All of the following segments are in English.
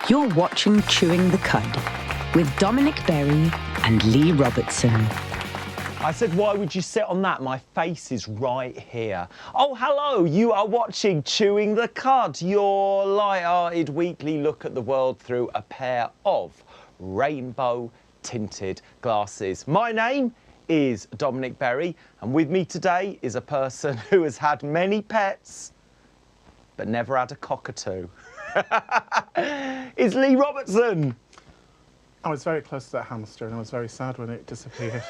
You're watching Chewing the Cud with Dominic Berry and Leigh Robertson. I said, why would you sit on that? My face is right here. Oh, hello, you are watching Chewing the Cud, your light-hearted weekly look at the world through a pair of rainbow-tinted glasses. My name is Dominic Berry, and with me today is a person who has had many pets, but never had a cockatoo. It's Leigh Robertson. I was very close to that hamster and I was very sad when it disappeared.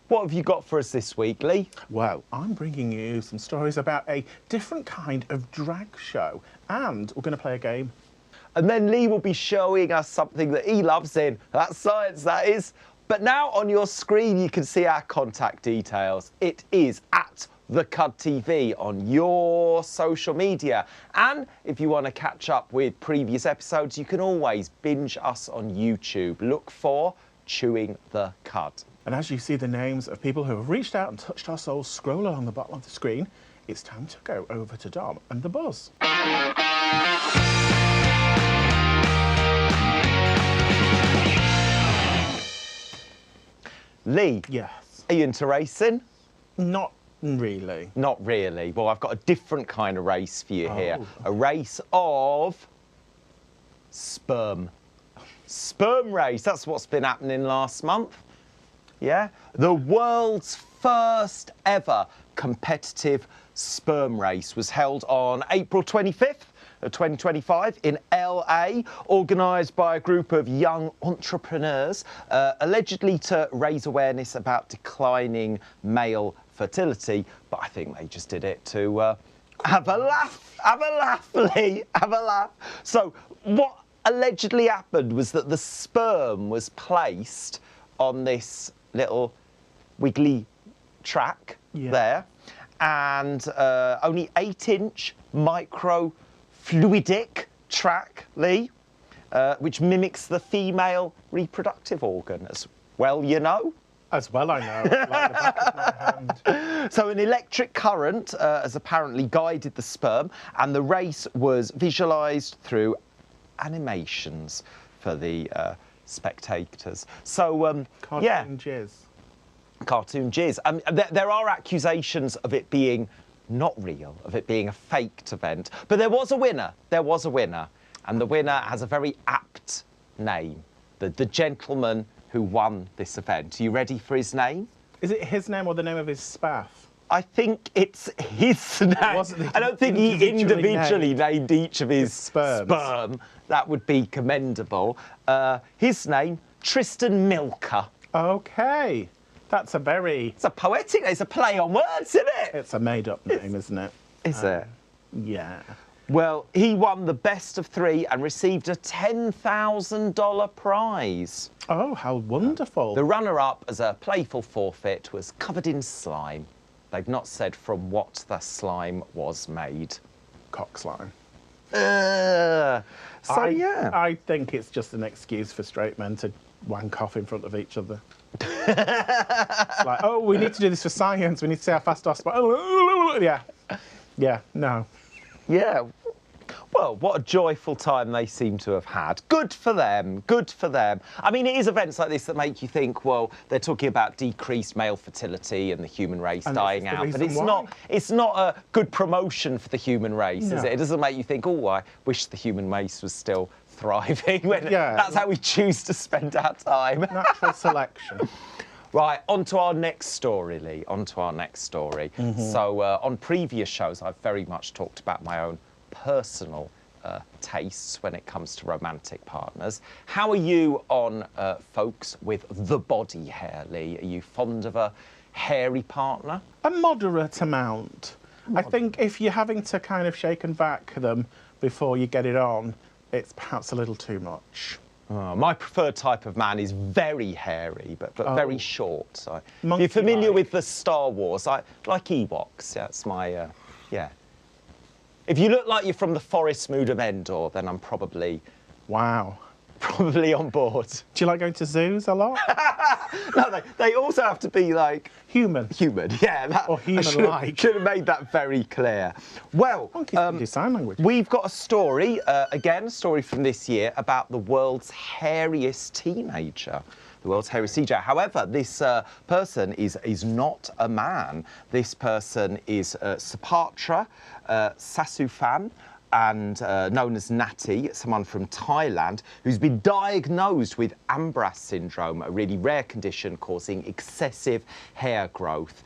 What have you got for us this week, Leigh? Well, I'm bringing you some stories about a different kind of drag show, and we're going to play a game. And then Leigh will be showing us something that he loves in. That's science, that is. But now on your screen, you can see our contact details. It is at The Cud TV on your social media. And if you want to catch up with previous episodes, you can always binge us on YouTube. Look for Chewing the Cud. And as you see the names of people who have reached out and touched our souls scroll along the bottom of the screen, it's time to go over to Dom and the buzz. Leigh, Yes. are you into racing? Not really. Not really. Well, I've got a different kind of race for you here. Oh. A race of sperm. Sperm race. That's what's been happening last month. Yeah? The world's first ever competitive sperm race was held on April 25th. 2025 in LA, organised by a group of young entrepreneurs, allegedly to raise awareness about declining male fertility. But I think they just did it to have a laugh, Leigh, have a laugh. So what allegedly happened was that the sperm was placed on this little wiggly track there, and only 8-inch microfluidic track, Leigh, which mimics the female reproductive organ as well, you know. As well, I know, like the back of my hand. So an electric current has apparently guided the sperm, and the race was visualised through animations for the spectators. So, Cartoon jizz. Cartoon jizz. There are accusations of it being not real, of it being a faked event. But there was a winner. There was a winner. And the winner has a very apt name. The gentleman who won this event. Are you ready for his name? Is it his name or the name of his spaff? I think it's his name. I don't think he individually named each of his sperm. That would be commendable. His name, Tristan Milker. Okay. That's a very... It's a poetic, it's a play on words, isn't it? It's a made-up name, isn't it? Is it? Yeah. Well, he won the best of 3 and received a $10,000 prize. Oh, how wonderful. The runner-up, as a playful forfeit, was covered in slime. They've not said from what the slime was made. Cock slime. Yeah. I think it's just an excuse for straight men to wank off in front of each other. It's like, oh, we need to do this for science. We need to see how fast our yeah. Yeah, no. Yeah. Well, what a joyful time they seem to have had. Good for them. Good for them. I mean, it is events like this that make you think, well, they're talking about decreased male fertility and the human race And dying out. But it's not a good promotion for the human race, is it? It doesn't make you think, oh, I wish the human race was still thriving. That's how we choose to spend our time. Natural selection. Right, on to our next story, Leigh, on to our next story. So on previous shows, I've very much talked about my own personal tastes when it comes to romantic partners. How are you on folks with the body hair, Leigh? Are you fond of a hairy partner? A moderate amount. I think if you're having to kind of shake and vac them before you get it on, it's perhaps a little too much. My preferred type of man is very hairy, but very short. So if you're Monkey-like. familiar with the Star Wars, I like Ewoks. That's my, yeah. If you look like you're from the Forest Mood of Endor, then I'm probably probably on board. Do you like going to zoos a lot? No, they also have to be like Human. human. Yeah, that, Or human-like. Should have made that very clear. Well, Monkeys can do sign language. we've got a story, again, a story from this year about the world's hairiest teenager. The world's hairiest teenager. However, this person is not a man. This person is Sapatra Sasufan, and known as Natty, someone from Thailand, who's been diagnosed with Ambras syndrome, a really rare condition causing excessive hair growth.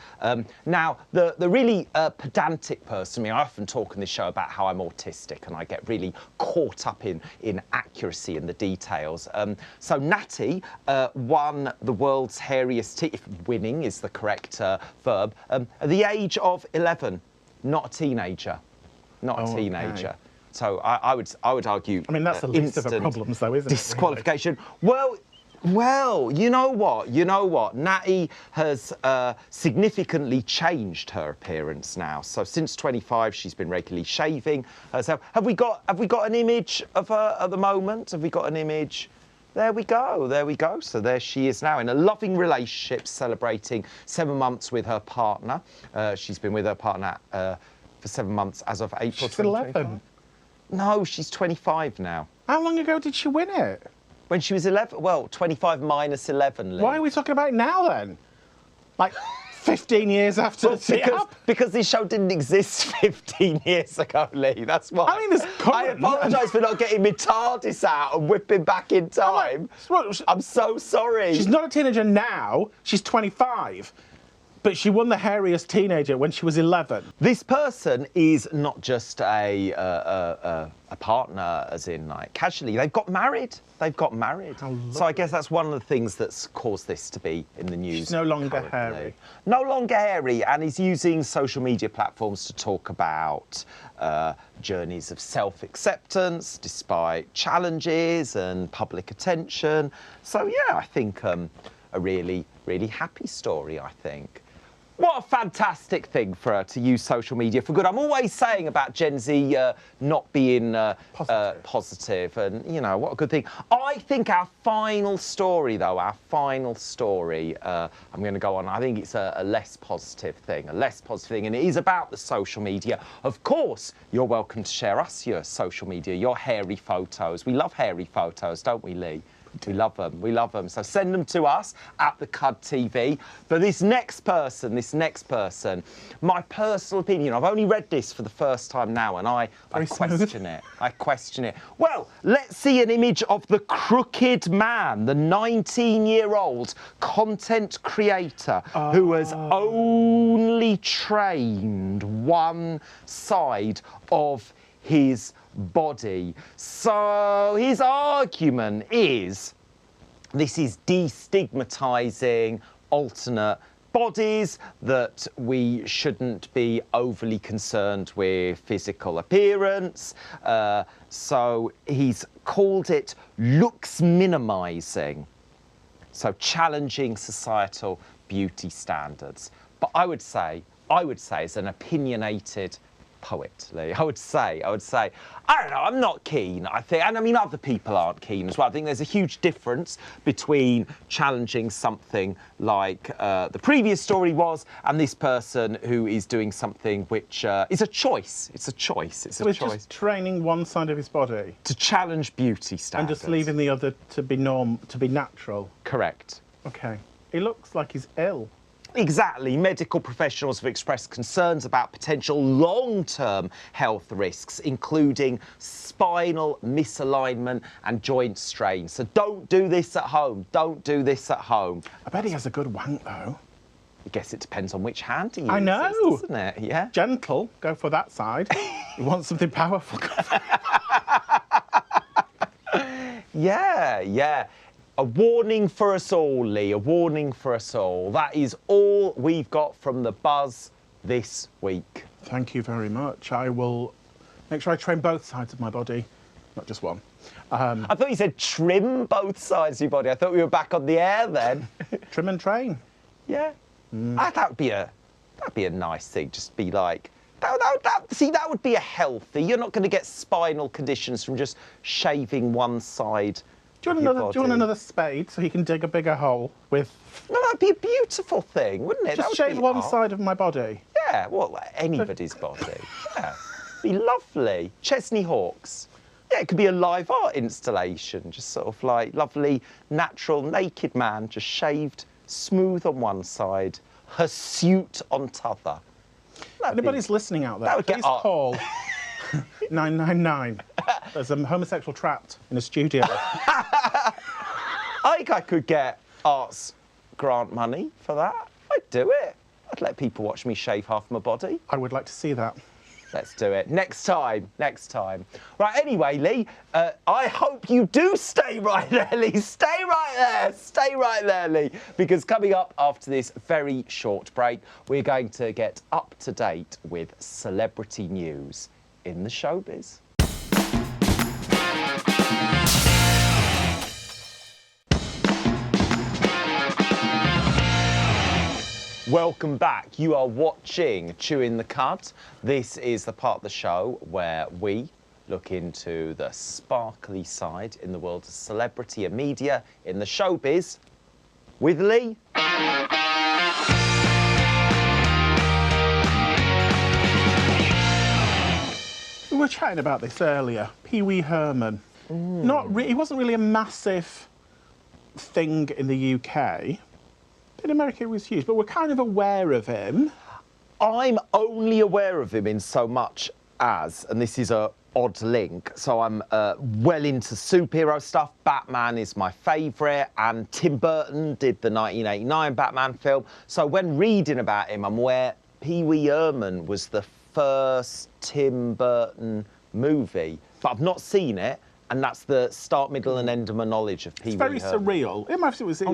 Now, the really pedantic person, I mean, I often talk on this show about how I'm autistic and I get really caught up in accuracy and the details. So Natty won the world's hairiest, if winning is the correct verb, at the age of 11, not a teenager. Not a teenager. Okay. So I would argue. I mean, that's the least of her instant problems, though, isn't it? disqualification. Well, you know what? Natty has significantly changed her appearance now. So since 25, she's been regularly shaving herself. Have we got an image of her at the moment? Have we got an image? There we go. So there she is now in a loving relationship, celebrating 7 months with her partner. She's been with her partner for 7 months as of April 2025. 11. No, she's 25 now. How long ago did she win it? When she was 11, well, 25 minus 11, Lee. Why are we talking about it now then? Like 15 years after the sit-up? Because this show didn't exist 15 years ago, Lee. That's why. I mean, there's I apologise for not getting my TARDIS out and whipping back in time. I'm so sorry. She's not a teenager now. She's 25. But she won the hairiest teenager when she was 11. This person is not just a partner, as in like casually. They've got married. So I guess that's one of the things that's caused this to be in the news. She's no longer currently. hairy. No longer hairy, and is using social media platforms to talk about journeys of self-acceptance despite challenges and public attention. So yeah, I think a really, really happy story, I think. What a fantastic thing for her to use social media for good. I'm always saying about Gen Z not being positive, and you know, what a good thing. I think our final story, though, I'm going to go on, I think it's a less positive thing, and it is about the social media. Of course, you're welcome to share us your social media, your hairy photos. We love hairy photos, don't we, Lee? We love them. So send them to us at the Cud TV. But this next person, my personal opinion, I've only read this for the first time now, and I question it. Well, let's see an image of the crooked man, the 19-year-old content creator who has only trained one side of his body. So his argument is this is destigmatizing alternate bodies, that we shouldn't be overly concerned with physical appearance. So he's called it looks minimizing. So challenging societal beauty standards. But I would say as an opinionated poet, Lee, I would say, I don't know, I'm not keen, I think, and I mean other people aren't keen as well. I think there's a huge difference between challenging something like the previous story was, and this person who is doing something which is a choice. It's a choice. Just training one side of his body to challenge beauty standards. and just leaving the other to be natural. Correct. Okay. He looks like he's ill. Exactly. Medical professionals have expressed concerns about potential long-term health risks, including spinal misalignment and joint strain. So don't do this at home. I bet he has a good wank, though. I guess it depends on which hand he uses, I know. doesn't it? Yeah. Gentle, go for that side. You want something powerful, go for Yeah. A warning for us all, Lee, a warning for us all. That is all we've got from The Buzz this week. Thank you very much. I will make sure I train both sides of my body, not just one. I thought you said trim both sides of your body. I thought we were back on the air then. Trim and train. Yeah. That'd be a nice thing. Just be like, that would be a healthy. You're not going to get spinal conditions from just shaving one side Do you want another spade so he can dig a bigger hole with? No, that'd be a beautiful thing, wouldn't it? Just shave one side of my body. Yeah, well, like anybody's body. Yeah, be lovely. Chesney Hawkes. Yeah, it could be a live art installation, just sort of like lovely, natural, naked man, just shaved, smooth on one side, hirsute on t'other. Anybody's listening out there, please call 999. There's a homosexual trapped in a studio. I think I could get arts grant money for that. I'd do it. I'd let people watch me shave half my body. I would like to see that. Let's do it. Next time. Right, anyway, Leigh, I hope you do stay right there, Leigh. Stay right there, Leigh. Because coming up after this very short break, we're going to get up to date with celebrity news in the showbiz. Welcome back. You are watching Chewing the Cud. This is the part of the show where we look into the sparkly side in the world of celebrity and media in the showbiz with Leigh. We were chatting about this earlier. Pee Wee Herman. He wasn't really a massive thing in the UK. In America, it was huge, but we're kind of aware of him. I'm only aware of him in so much as, and this is a odd link, so I'm well into superhero stuff. Batman is my favourite, and Tim Burton did the 1989 Batman film. So when reading about him, I'm aware Pee Wee Herman was the first Tim Burton movie, but I've not seen it. And that's the start, middle, and end of my knowledge of Pee Wee Herman. It's very surreal. It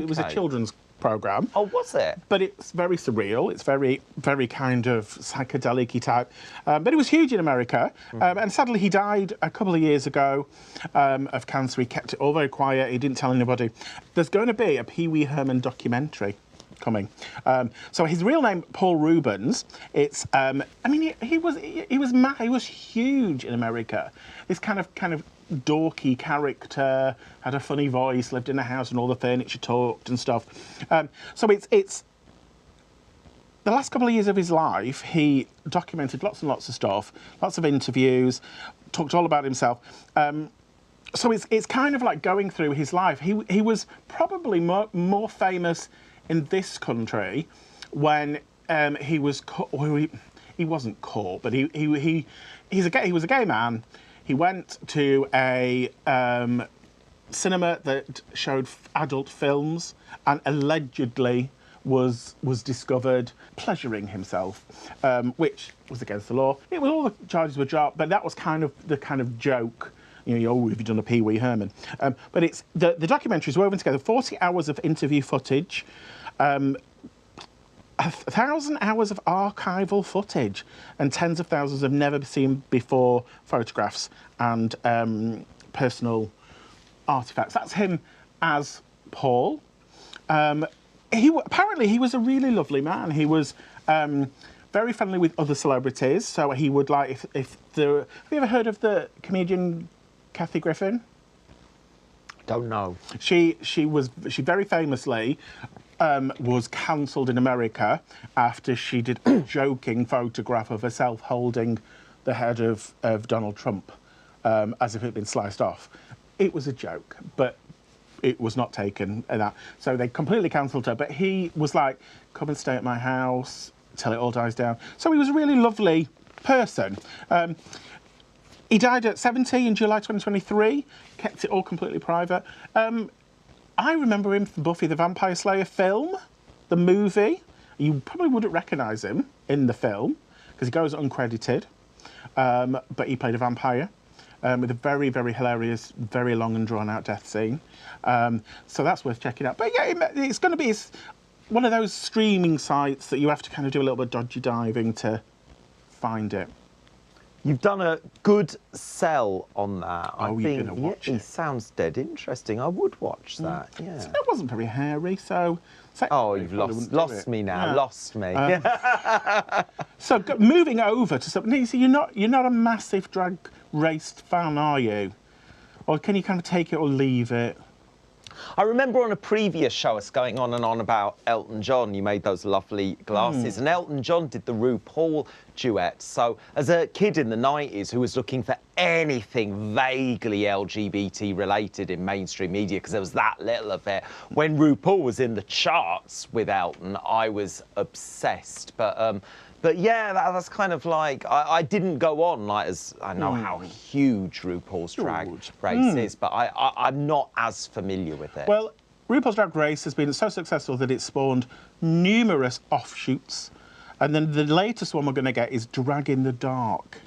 was a children's programme. Oh, was it? But it's very surreal. It's very, very kind of psychedelic-y type. But it was huge in America. And sadly, he died a couple of years ago of cancer. He kept it all very quiet. He didn't tell anybody. There's going to be a Pee Wee Herman documentary coming. So his real name, Paul Rubens. It's, he was huge in America. This kind of dorky character, had a funny voice, lived in a house and all the furniture talked and stuff. So it's the last couple of years of his life, he documented lots and lots of stuff, lots of interviews, talked all about himself. So it's kind of like going through his life. He was probably more famous in this country when he was he wasn't caught, but he was a gay man. He went to a cinema that showed adult films and allegedly was discovered pleasuring himself, which was against the law. All the charges were dropped, but that was kind of the joke. Have you done a Pee Wee Herman? But it's the documentary is woven together. 40 hours of interview footage. 1,000 hours of archival footage and tens of thousands of never seen before photographs and personal artifacts. That's him as Paul. Apparently he was a really lovely man. He was very friendly with other celebrities. So he would have you ever heard of the comedian Kathy Griffin? Don't know. She very famously was cancelled in America after she did a joking photograph of herself holding the head of Donald Trump as if it had been sliced off. It was a joke, but it was not taken in that. So they completely cancelled her, but he was like, come and stay at my house till it all dies down. So he was a really lovely person. He died at 70 in July 2023, kept it all completely private. I remember him from Buffy the Vampire Slayer film, the movie. You probably wouldn't recognise him in the film because he goes uncredited, but he played a vampire with a very, very hilarious, very long and drawn-out death scene. So that's worth checking out. But yeah, it's going to be one of those streaming sites that you have to kind of do a little bit of dodgy diving to find it. You've done a good sell on that. Oh, you're going to watch it. It sounds dead interesting. I would watch that, yeah. So it wasn't very hairy, so... you've lost me now, lost me. So moving over to something... So you're not a massive drag race fan, are you? Or can you kind of take it or leave it? I remember on a previous show us going on and on about Elton John. You made those lovely glasses. And Elton John did the RuPaul duet. So as a kid in the 90s who was looking for anything vaguely LGBT related in mainstream media, because there was that little of it, when RuPaul was in the charts with Elton, I was obsessed. But yeah, that's kind of like, I didn't go on, like, as I know how huge RuPaul's Drag Race is, but I'm not as familiar with it. Well, RuPaul's Drag Race has been so successful that it spawned numerous offshoots. And then the latest one we're going to get is Drag in the Dark.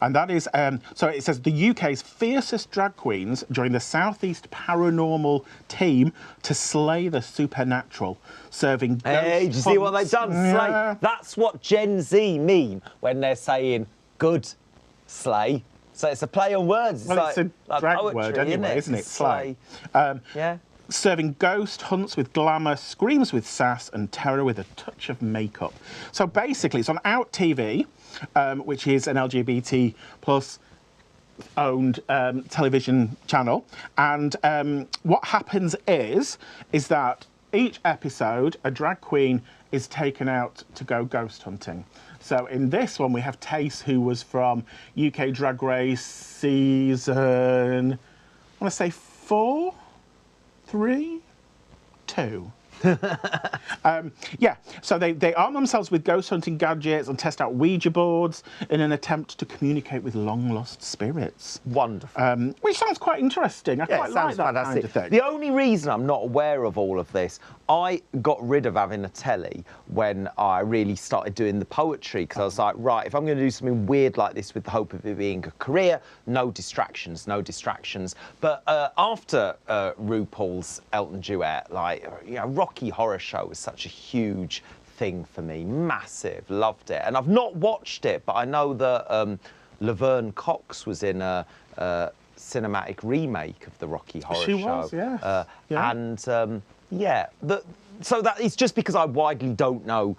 And that is, so it says the UK's fiercest drag queens join the Southeast Paranormal team to slay the supernatural, serving Hey, do you see what they've done? Yeah. Slay. That's what Gen Z mean when they're saying good slay. So it's a play on words. It's Well, like, it's a drag poetry, word anyway, isn't it? Slay. Yeah. Serving ghost hunts with glamour, screams with sass, and terror with a touch of makeup. So basically, it's on Out TV, which is an LGBT plus owned television channel. And what happens is that each episode, a drag queen is taken out to go ghost hunting. So in this one, we have Tace, who was from UK Drag Race season, I want to say 4, 3, 2. Yeah, so they arm themselves with ghost hunting gadgets and test out Ouija boards in an attempt to communicate with long-lost spirits. Wonderful. Which sounds quite interesting. I Yeah, quite it like sounds that fantastic. kind of thing. The only reason I'm not aware of all of this, I got rid of having a telly when I really started doing the poetry, because I was like, right, if I'm going to do something weird like this with the hope of it being a career, no distractions, no distractions. But after RuPaul's Elton duet, like, you know, Rocky Horror Show was such a huge thing for me, massive, loved it. And I've not watched it, but I know that Laverne Cox was in a cinematic remake of the Rocky Horror Show. She was, yes. Yeah. And yeah, so that it's just because I widely don't know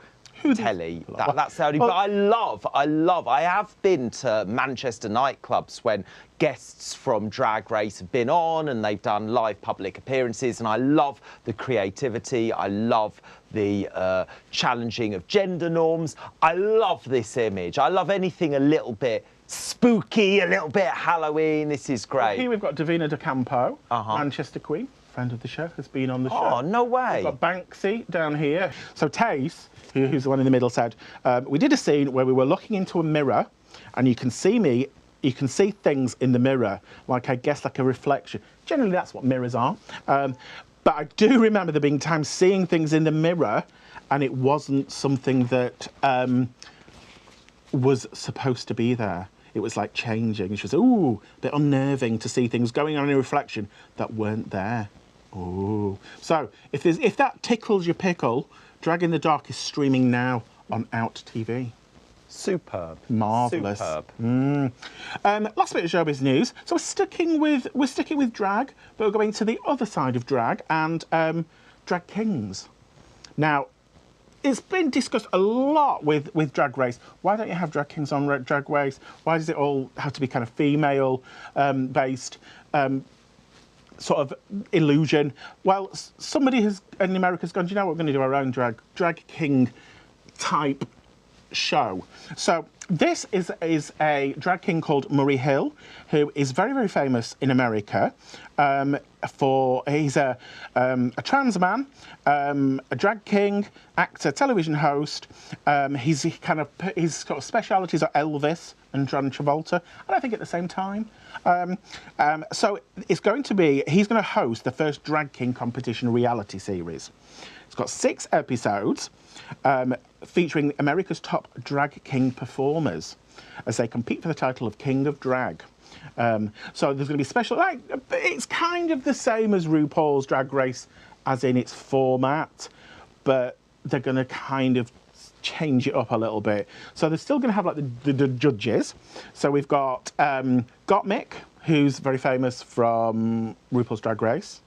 telly. That's the only. But I have been to Manchester nightclubs when guests from Drag Race have been on and they've done live public appearances, and I love the creativity. I love the challenging of gender norms. I love this image. I love anything a little bit spooky, a little bit Halloween. This is great. Well, here we've got Davina De Campo, Manchester Queen, friend of the show, has been on the show. Oh, no way. We've got Banksy down here. So Tace, who's the one in the middle, said, we did a scene where we were looking into a mirror and you can see things in the mirror, like, I guess, like a reflection. Generally, that's what mirrors are. But I do remember there being times seeing things in the mirror and it wasn't something that was supposed to be there. It was like changing. She was, ooh, a bit unnerving to see things going on in reflection that weren't there. Ooh. So if that tickles your pickle, Drag in the Dark is streaming now on Out TV. Superb. Marvellous. Superb. Last bit of showbiz news. So we're sticking with drag, but we're going to the other side of drag and drag kings. Now, it's been discussed a lot with Drag Race. Why don't you have drag kings on Drag Race? Why does it all have to be kind of female based? Sort of illusion. Well, somebody in America has gone, do you know what, we're going to do our own drag king type show. So this is a drag king called Murray Hill, who is very, very famous in America. He's a trans man, a drag king, actor, television host. His sort of specialities are Elvis and John Travolta, and I think at the same time. So he's going to host the first Drag King competition reality series. It's got 6 episodes featuring America's top drag king performers as they compete for the title of King of Drag. So there's going to be special, it's kind of the same as RuPaul's Drag Race as in its format, but they're going to kind of change it up a little bit. So they're still going to have like the judges. So we've got Gottmik, who's very famous from RuPaul's Drag Race.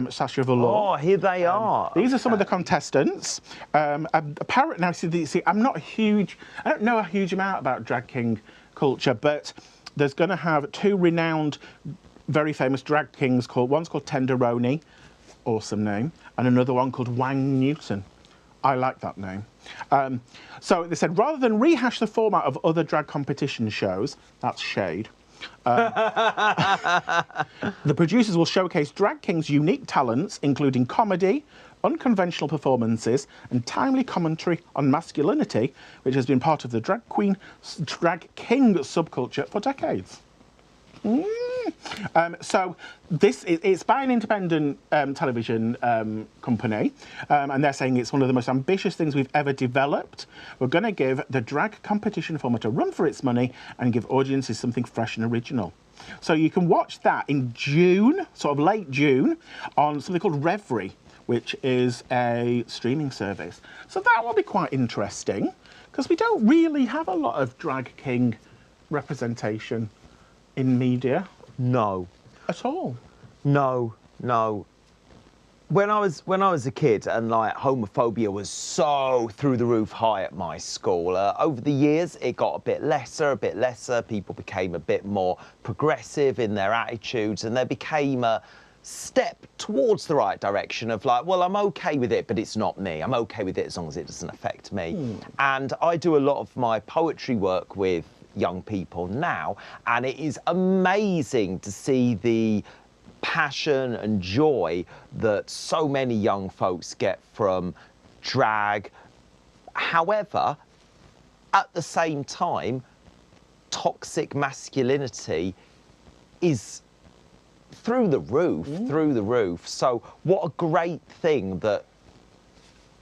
Sasha Velour. Oh, here they are. These are some of the contestants. Apparently, now see, I don't know a huge amount about drag king culture, but there's going to have 2 renowned very famous drag kings one's called Tenderoni, awesome name, and another one called Wang Newton. I like that name. So they said, rather than rehash the format of other drag competition shows, that's shade, the producers will showcase drag kings' unique talents, including comedy, unconventional performances, and timely commentary on masculinity, which has been part of the drag king subculture for decades. So it's by an independent television company, and they're saying it's one of the most ambitious things we've ever developed. We're going to give the drag competition format a run for its money and give audiences something fresh and original. So you can watch that in June, sort of late June, on something called Reverie, which is a streaming service. So that will be quite interesting, because we don't really have a lot of drag king representation in media. No. At all. No. When I was a kid, and like homophobia was so through the roof high at my school, over the years it got a bit lesser. People became a bit more progressive in their attitudes, and there became a step towards the right direction of like, well, I'm okay with it, but it's not me. I'm okay with it as long as it doesn't affect me. And I do a lot of my poetry work with young people now, and it is amazing to see the passion and joy that so many young folks get from drag. However, at the same time, toxic masculinity is through the roof. So what a great thing that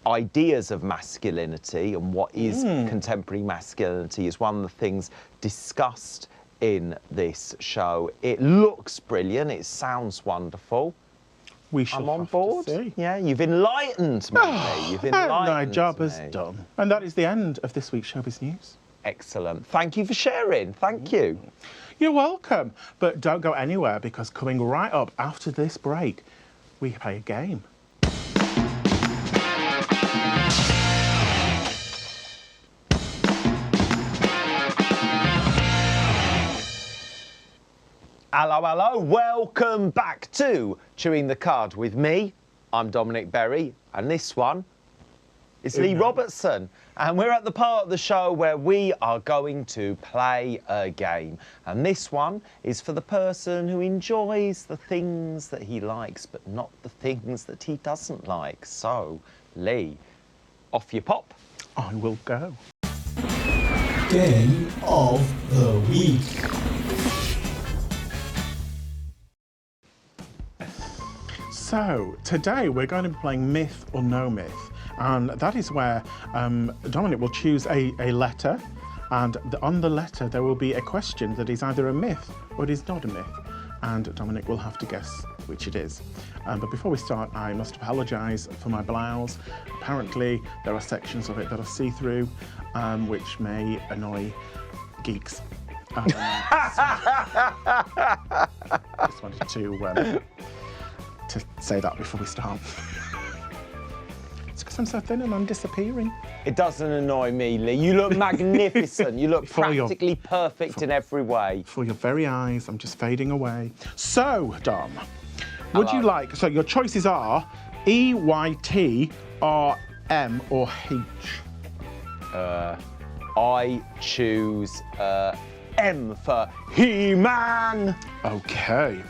ideas of masculinity and what is contemporary masculinity is one of the things discussed in this show. It looks brilliant. It sounds wonderful. We shall I'm on have board. to see. Yeah, you've enlightened me. You've enlightened My job me. is done. And that is the end of this week's Showbiz News. Excellent. Thank you for sharing. Thank you. You're welcome. But don't go anywhere, because coming right up after this break, we play a game. Hello. Welcome back to Chewing the Cud with me. I'm Dominic Berry, and this one is Leigh Robertson. And we're at the part of the show where we are going to play a game. And this one is for the person who enjoys the things that he likes, but not the things that he doesn't like. So, Leigh, off you pop. I will go. Game of the Week. So, today we're going to be playing Myth or No Myth. And that is where Dominic will choose a letter, and on the letter there will be a question that is either a myth or it is not a myth. And Dominic will have to guess which it is. But before we start, I must apologise for my blouse. Apparently there are sections of it that are see-through, which may annoy geeks. Just wanted to say that before we start. It's because I'm so thin and I'm disappearing. It doesn't annoy me, Leigh. You look magnificent. You look practically perfect in every way. For your very eyes, I'm just fading away. So, Dom, would you like, so your choices are E, Y, T, R, M or H? I choose M for He-Man. Okay.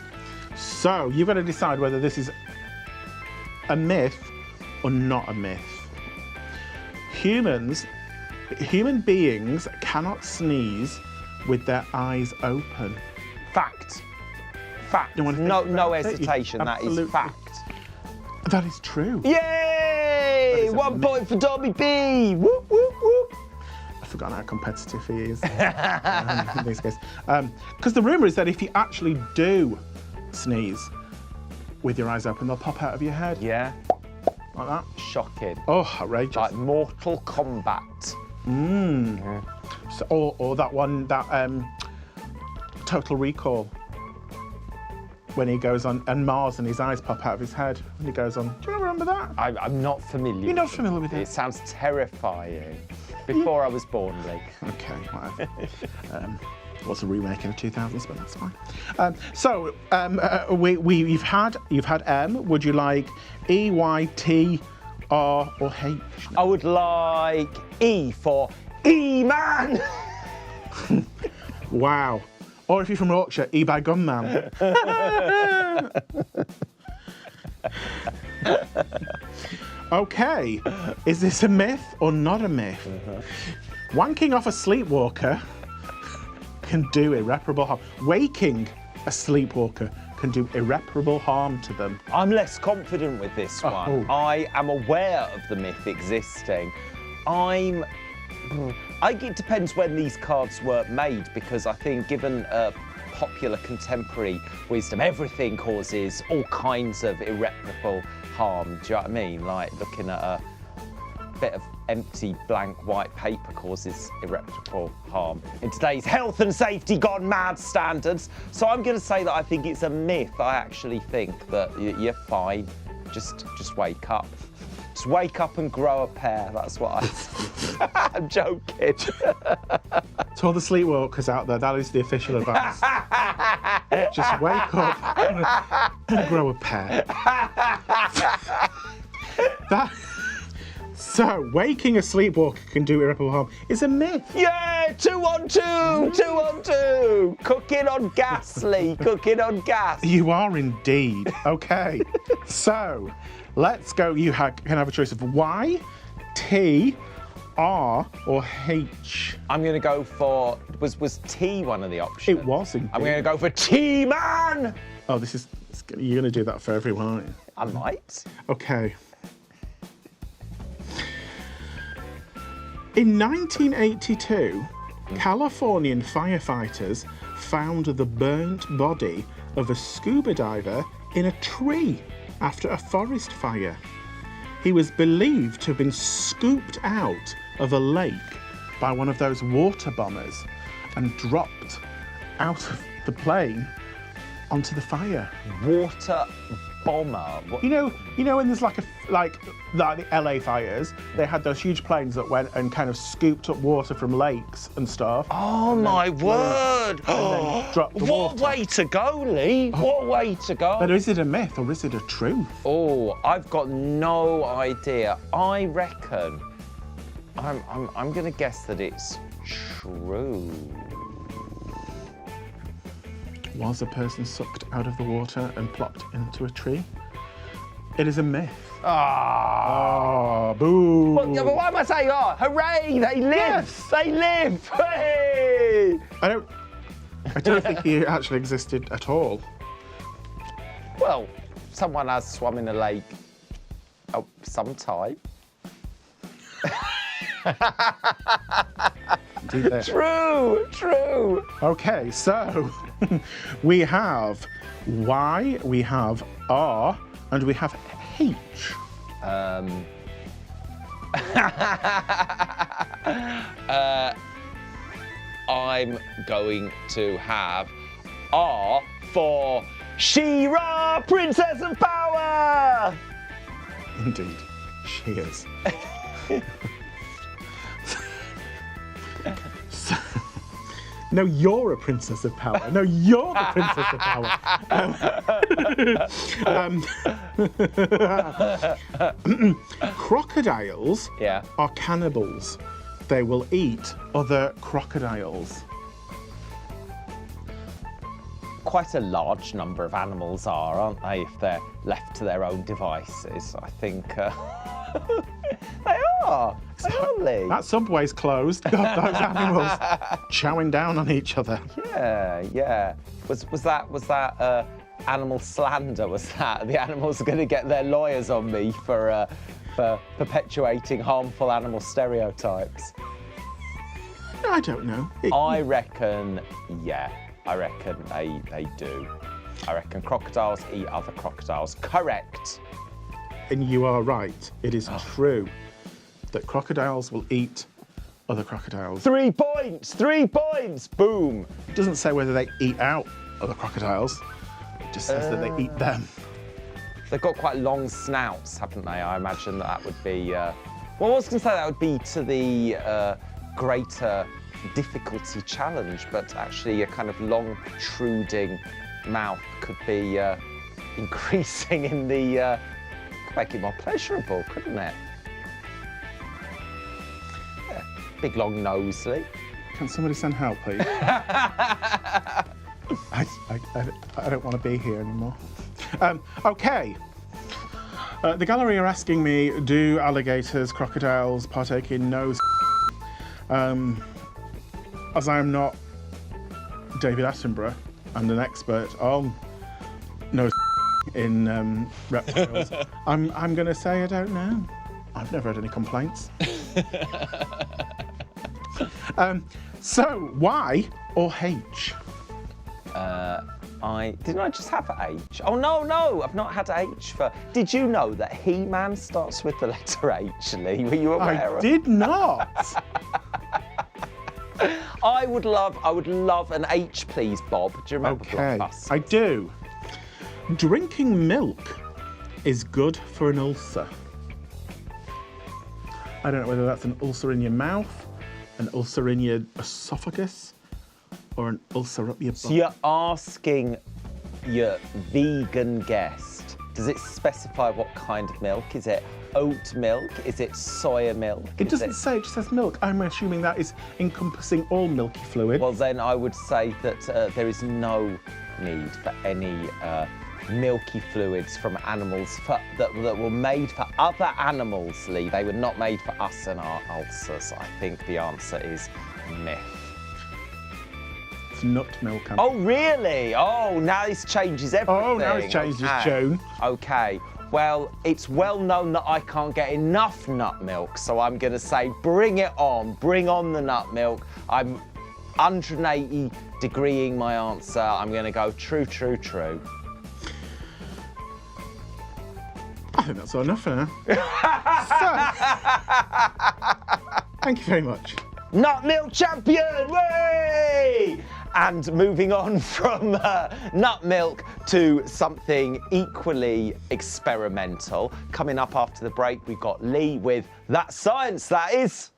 So, you've got to decide whether this is a myth or not a myth. Human beings cannot sneeze with their eyes open. Fact. No hesitation. That is fact. That is true. Yay! 1 point for Dobby B. Whoop, whoop, whoop. I've forgotten how competitive he is in this case. Because the rumour is that if you actually do sneeze with your eyes open, they'll pop out of your head. Yeah. Like that. Shocking. Oh, outrageous. Like Mortal Kombat. Yeah. So, or that one, that Total Recall, when he goes on and Mars and his eyes pop out of his head when he goes on. Do you remember that? I'm not familiar. You're not familiar with it? It sounds terrifying. Before I was born, Leigh. Okay, whatever. Was a remake in the 2000s, but that's fine. You've had M. Would you like E, Y, T, R, or H? I would like E for E-Man. Wow. Or if you're from Yorkshire, E by Gunman. Okay, is this a myth or not a myth? Wanking off a sleepwalker can do irreparable harm. Waking a sleepwalker can do irreparable harm to them. I'm less confident with this one. I am aware of the myth existing. It depends when these cards were made, because I think given popular contemporary wisdom, everything causes all kinds of irreparable harm. Do you know what I mean? Like looking at a bit of empty blank white paper causes irreparable harm in today's health and safety gone mad standards. So I'm going to say that I think it's a myth. I actually think that you're fine. Just wake up. Just wake up and grow a pair. That's what I... I'm joking. To all the sleepwalkers out there, that is the official advice. Just wake up and grow a pair. So, waking a sleepwalker can do irreparable harm is a myth. Yeah, 2 on 2, 2 on 2. Cooking on gas, Lee, cooking on gas. You are indeed. Okay, so let's go. You can have a choice of Y, T, R, or H. I'm going to go for, was T one of the options? It was indeed. I'm going to go for T-Man. Oh, you're going to do that for everyone, aren't you? I might. Okay. In 1982, Californian firefighters found the burnt body of a scuba diver in a tree after a forest fire. He was believed to have been scooped out of a lake by one of those water bombers and dropped out of the plane onto the fire. Water bomber. What? You know when there's like the LA fires, they had those huge planes that went and kind of scooped up water from lakes and stuff. Oh my word! And then dropped the What water. way to go, Lee? What way to go? But is it a myth or is it a truth? Oh, I've got no idea. I reckon I'm gonna guess that it's true. Was a person sucked out of the water and plopped into a tree? It is a myth. Ah, boo. But why am I saying, oh, hooray, they live! Yes. They live! Hey! I don't think he actually existed at all. Well, someone has swum in a lake sometime. Indeed they- True. Okay, so we have Y, we have R, and we have H. I'm going to have R for She-Ra, Princess of Power! Indeed, she is. No, you're a princess of power. No, you're the princess of power. Crocodiles are cannibals. They will eat other crocodiles. Quite a large number of animals are, aren't they, if they're left to their own devices? I think they are. Certainly. That subway's closed. God, those animals chowing down on each other. Yeah. Was that animal slander? Was that the animals are going to get their lawyers on me for perpetuating harmful animal stereotypes? I don't know. I reckon they do. I reckon crocodiles eat other crocodiles. Correct. And you are right. It is true that crocodiles will eat other crocodiles. 3 points! 3 points! Boom! It doesn't say whether they eat out other crocodiles. It just says that they eat them. They've got quite long snouts, haven't they? I imagine that would be... well, I was going to say that would be to the greater difficulty challenge, but actually a kind of long protruding mouth could be increasing in the, could make it more pleasurable, couldn't it? Yeah. Big long nose, Leigh. Can somebody send help, please? I don't want to be here anymore. Okay. The gallery are asking me, do alligators, crocodiles partake in nose? As I am not David Attenborough, I'm an expert on nose in reptiles. I'm going to say I don't know. I've never had any complaints. So, Y or H? Didn't I just have H? Oh no, I've not had H for. Did you know that He-Man starts with the letter H, Leigh? Were you aware I of did not. I would love an H, please, Bob. Do you remember Okay, Blockbuster? I do. Drinking milk is good for an ulcer. I don't know whether that's an ulcer in your mouth, an ulcer in your esophagus, or an ulcer up your butt. So you're asking your vegan guest, does it specify what kind of milk? Is it oat milk? Is it soya milk? It doesn't say, it just says milk. I'm assuming that is encompassing all milky fluid. Well, then I would say that there is no need for any milky fluids from animals that were made for other animals, Leigh. They were not made for us and our ulcers. I think the answer is myth. It's nut milk. Oh, really? Oh, now this changes everything. Oh, now it's changed its Okay. tune. Okay. Well, it's well known that I can't get enough nut milk, so I'm going to say bring it on. Bring on the nut milk. I'm 180 degreeing my answer. I'm going to go true, true, true. I think that's all enough for now. So, thank you very much. Nut milk champion! Way! And moving on from nut milk to something equally experimental. Coming up after the break, we've got Leigh with That Science, That Is.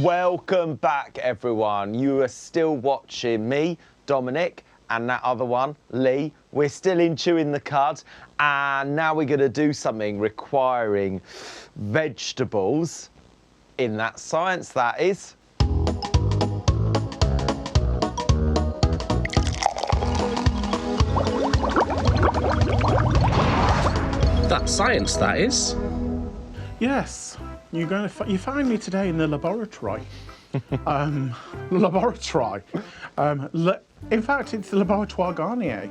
Welcome back, everyone. You are still watching me, Dominic, and that other one, Leigh. We're still in Chewing the Cud, and now we're going to do something requiring vegetables in That Science, That Is. That science, that is. Yes, you find me today in the laboratory. In fact, it's the Laboratoire Garnier,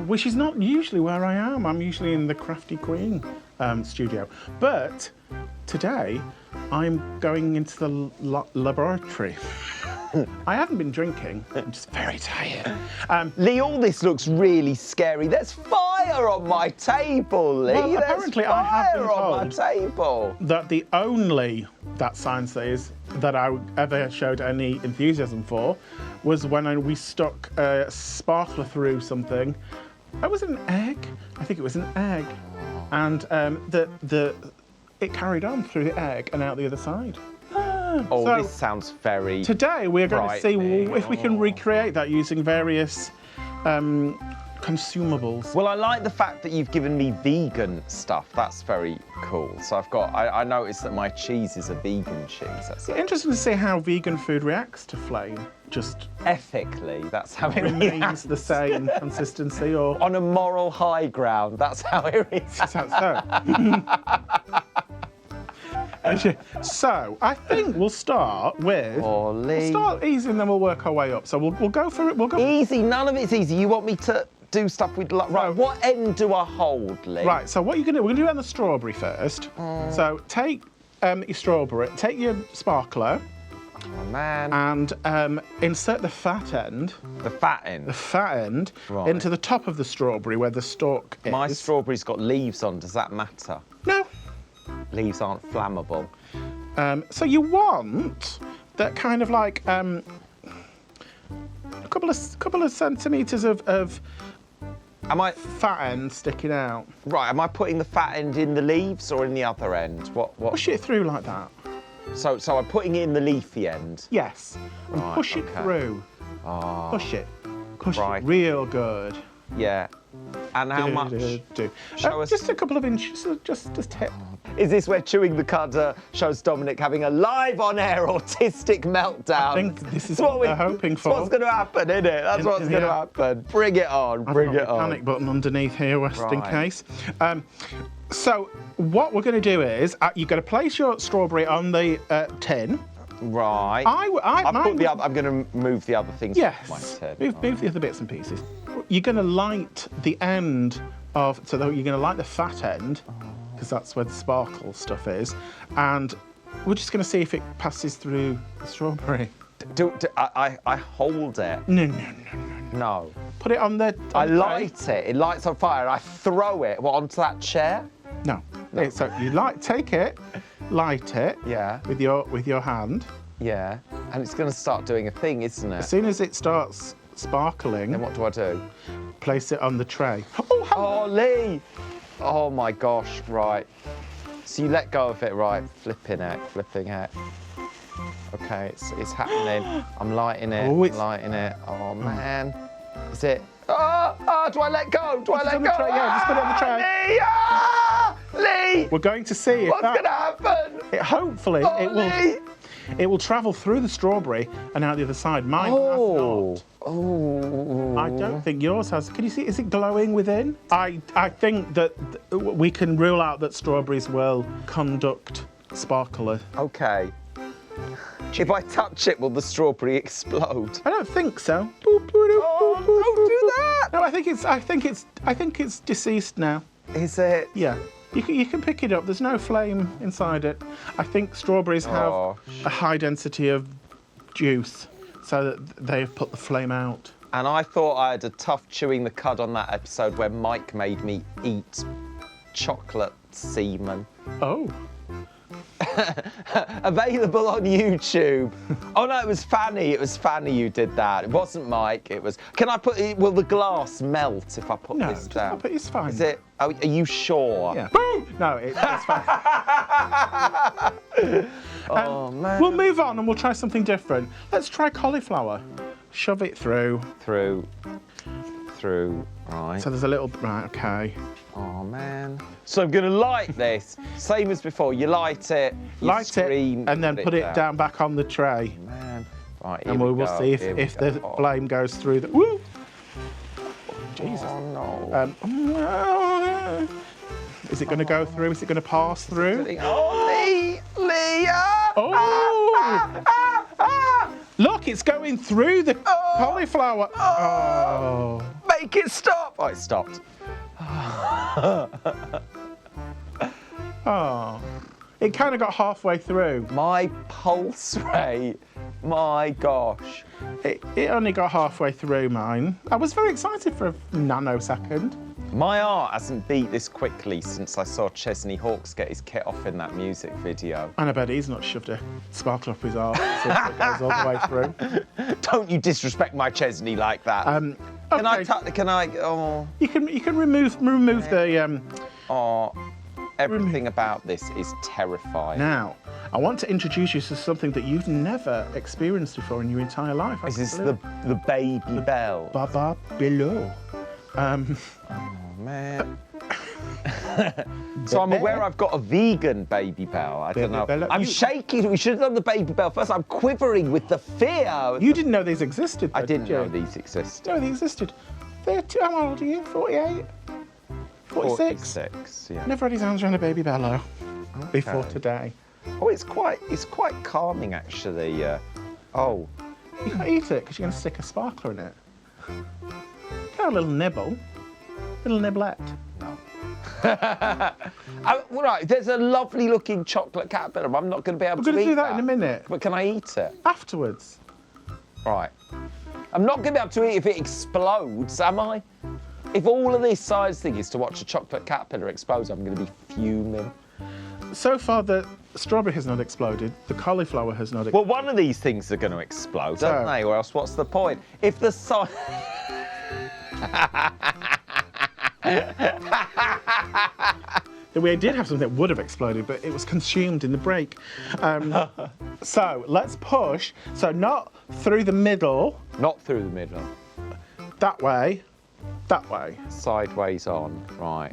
which is not usually where I am. I'm usually in the Crafty Queen studio. But today, I'm going into the laboratory. I haven't been drinking. I'm just very tired. Leigh, all this looks really scary. There's fire on my table, Leigh. Well, apparently I have been There's fire on my told table. that the only That Science is that I ever showed any enthusiasm for was when we stuck a sparkler through something. That was an egg. I think it was an egg, and it carried on through the egg and out the other side. Oh, So, this sounds very... today we're going to see frightening. if we can recreate that using various consumables. Well, I like the fact that you've given me vegan stuff. That's very cool. So I noticed that my cheese is a vegan cheese. That's Interesting to see how vegan food reacts to flame. Just ethically, that's how it remains reacts. the same consistency, or On a moral high ground, that's how it reacts. sounds so. So I think we'll start with. Oh, Leigh. We'll start easy and then we'll work our way up. So we'll go for it. We'll go. Easy, none of it's easy. You want me to do stuff with... Right, what end do I hold, Leigh? Right. So what you're gonna do? We're gonna do it on the strawberry first. So take your strawberry. Take your sparkler. Oh, man. And insert the fat end. The fat end. The fat end Right. into the top of the strawberry where the stalk is. My strawberry's got leaves on. Does that matter? No. Leaves aren't flammable. So you want that kind of like a couple of centimetres of Am I fat end sticking out. right? Am I putting the fat end in the leaves or in the other end? What? Push it through like that. So I'm putting it in the leafy end. Yes. And Right, push it okay. through. Oh, Push it. Push Right. it real good. yeah. And how much? Do. Show us- Just a couple of inches. Just tip. Is this where Chewing the Cud shows Dominic having a live on-air autistic meltdown? I think this is It's what they're hoping it's for. what's going to happen, isn't it? That's what's going to Yeah. happen. Bring it on. I've Bring got it the on. panic button underneath here, just in Right. case. So what we're going to do is you've got to place your strawberry on the tin. Right. I'm I'm going to move the other things Yes. off my tin. Move the other bits and pieces. You're going to light the end of, you're going to light the fat end, because that's where the sparkle stuff is, and we're just going to see if it passes through the strawberry. I hold it. No. No. Put it on the. I on the tray. light it. It lights on fire. And I throw it onto that chair. No. So you take it, light it. Yeah. With your hand. Yeah. And it's going to start doing a thing, isn't As it? soon as it starts sparkling, Then what do I do? place it on the tray. Oh, hello. Oh, Leigh! Oh my gosh, right. So you let go of it, right? Flipping it. Okay, it's happening. I'm lighting it, Oh, it's- lighting it. Oh man. Is it? Do I let go? Do I Put it let on the go? tray, yeah, just put it on the tray. Leigh! We're going to see if What's that. gonna happen? Hopefully, Oh, it will travel through the strawberry and out the other side. Mine has not. Oh. I don't think yours has. Can you see? Is it glowing within? I think that we can rule out that strawberries will conduct sparkler. Okay. If I touch it, will the strawberry explode? I don't think so. Oh, don't do that! No, I think it's deceased now. Is it? Yeah. You can pick it up. There's no flame inside it. I think strawberries have Oh, a high density of juice, so that they've put the flame out. And I thought I had a tough Chewing the Cud on that episode where Mike made me eat chocolate semen. Oh. Available on YouTube. Oh no, it was Fanny. It was Fanny who did that. It wasn't Mike. It was. Can I put? Will the glass melt if I put No, this just down? pop it, it's fine. Is it? Are you sure? Yeah. Boom! No, it's fine. Oh man. We'll move on and we'll try something different. Let's try cauliflower. Shove it through. Through. Right. So there's a little. Right, okay. Oh man. So I'm gonna light this. Same as before. You light it. You Light scream, it and then put it down back on the tray. Man. Right. Here And we will go, see here we if go. the Oh, flame goes through the. Woo! Jesus. Oh no. Is it going to go through? Is it going to pass through? Oh, Leigh! Oh! Look, it's going through the cauliflower. Oh. Make it stop! Oh, it stopped. Oh. It kind of got halfway through. My pulse rate. My gosh. It only got halfway through mine. I was very excited for a nanosecond. My heart hasn't beat this quickly since I saw Chesney Hawkes get his kit off in that music video. And I bet he's not shoved a sparkle up his arse since it goes all the way through. Don't you disrespect my Chesney like that. Okay. Can I, oh, You can remove the. oh, everything about this is terrifying. Now, I want to introduce you to something that you've never experienced before in your entire life. Is this the baby bell? Baba below. Oh, man. So I'm aware I've got a vegan baby bell. I don't know. Bella. I'm shaking. We should have done the baby bell first. I'm quivering with the fear. You didn't know these existed. I though, didn't did you? know these existed. No, they existed. 30, how old are you? 48? 46? 46, yeah. Never had his hands around a baby bellow before Okay. today. Oh, it's quite calming actually. Oh, You can't eat it because you're going to stick a sparkler in it. Got a little nibble. Little nibblette. right. There's a lovely looking chocolate caterpillar. I'm not going to be able We're to going eat to do that in a minute. But can I eat it? Afterwards. Right. I'm not going to be able to eat if it explodes, am I? If all of this size thing is to watch a chocolate caterpillar explode, I'm going to be fuming. So far, the strawberry has not exploded. The cauliflower has not exploded. Well, one of these things are going to explode, So- don't they? Or else what's the point? If the side... We did have something that would have exploded, but it was consumed in the break. So let's push. So not through the middle. Not through the middle. That way. That way. Sideways on. Right.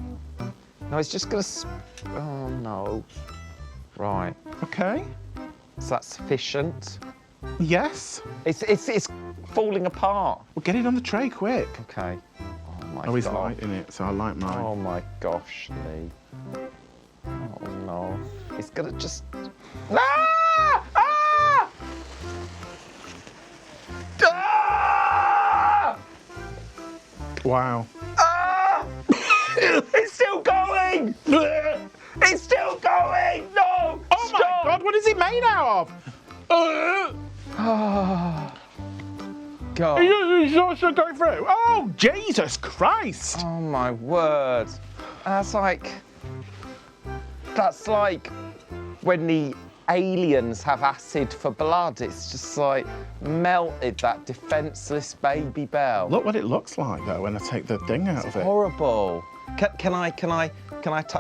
No, it's just going to... Oh, no. Right. Okay. Is that sufficient? Yes. It's falling apart. Well, get it on the tray quick. Okay. Oh, my Oh, he's God. lighting it, so I light mine. Oh, my gosh, Lee. Oh, no. It's going to just... Ah! Ah! Ah! Wow. Ah! It's still going! It's still going! No! Oh my God, what is it made out of? God. It's also going through. Oh, Jesus Christ. Oh my word. That's like when the aliens have acid for blood. It's just like melted that defenseless baby Belle. Look what it looks like, though, when I take the thing out of it. Horrible. Can I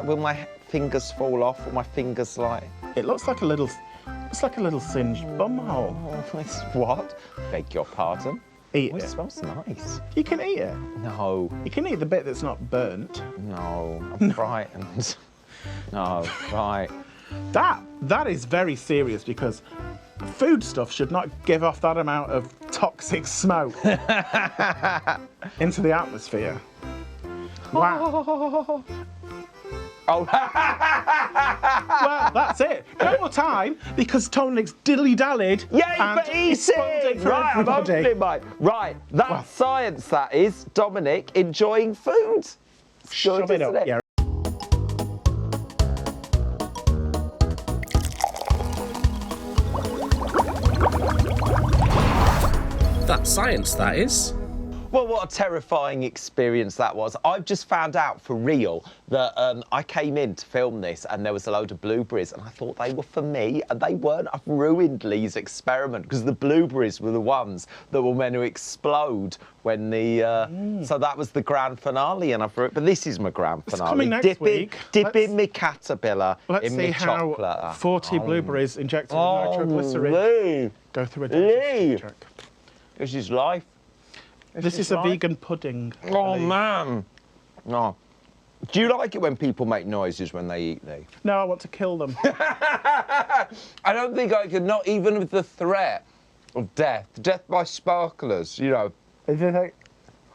will my fingers fall off? Or my fingers like... It looks like a little singed bumhole. Oh, it's what? Beg your pardon? Eat Oh, it it. smells nice. You can eat it. No, You can eat the bit that's not burnt. no, I'm frightened. No, right. That is very serious because food stuff should not give off that amount of toxic smoke into the atmosphere. Wow. Oh, Well, that's it. No more time because Tonic's dilly-dallied. yay and for spoiled it eating! for Right, I'm everybody. opening mine. Right, that's Well. science, that is. Dominic enjoying food. It's Shove good, it up. isn't it? Yeah. That's science, that is. Well, what a terrifying experience that was. I've just found out for real that I came in to film this and there was a load of blueberries and I thought they were for me and they weren't. I've ruined Lee's experiment because the blueberries were the ones that were meant to explode when the... So that was the grand finale and I've ruined... But this is my grand finale. coming next week. Dip Let's- in me caterpillar Let's in see me how chocolate. 40 blueberries injected with Oh, nitroglycerin Lee, go through a Lee. digestive tract. this is life. This is a life. vegan pudding. Oh, Lee. man. No. Do you like it when people make noises when they eat, Lee? No, I want to kill them. I don't think I could, not even with the threat of death by sparklers, you know,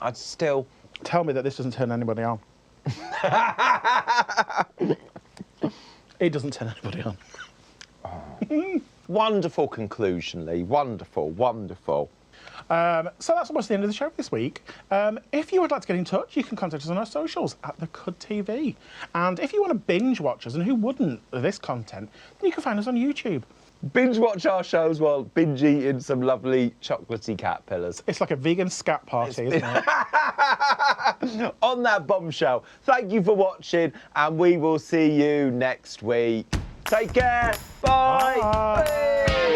I'd still... Tell me that this doesn't turn anybody on. It doesn't turn anybody on. Wonderful conclusion, Lee. Wonderful, wonderful. So that's almost the end of the show this week. If you would like to get in touch, you can contact us on our socials at The Cud TV. And if you want to binge watch us, and who wouldn't, this content, then you can find us on YouTube. Binge watch our shows while binge eating some lovely chocolatey caterpillars. It's like a vegan scat party, isn't it? On that bombshell, thank you for watching and we will see you next week. Take care. Bye. Bye. Bye.